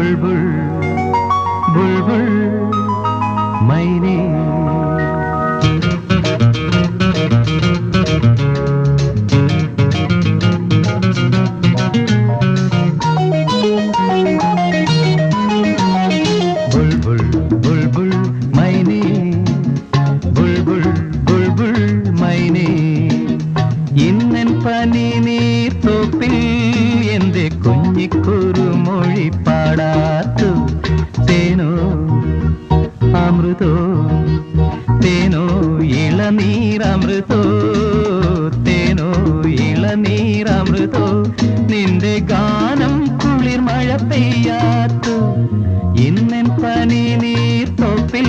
बुलबुल बुलबुल मैने बुलबुल बुलबुल मैने बुलबुल बुलबुल मैने ഇന്നൻ പനി നീർ തോപ്പിൽ എന്റെ കുഞ്ഞിക്കൊരു മൊഴി പാടാത്തു തേനോ അമൃതോ തേനോ ഇളനീരമൃതോ തേനോ ഇളനീരമൃതോ നിന്റെ ഗാനം കുളിർ മഴ പെയ്യാത്തു ഇന്നൻ പനി നീർ തോപ്പിൽ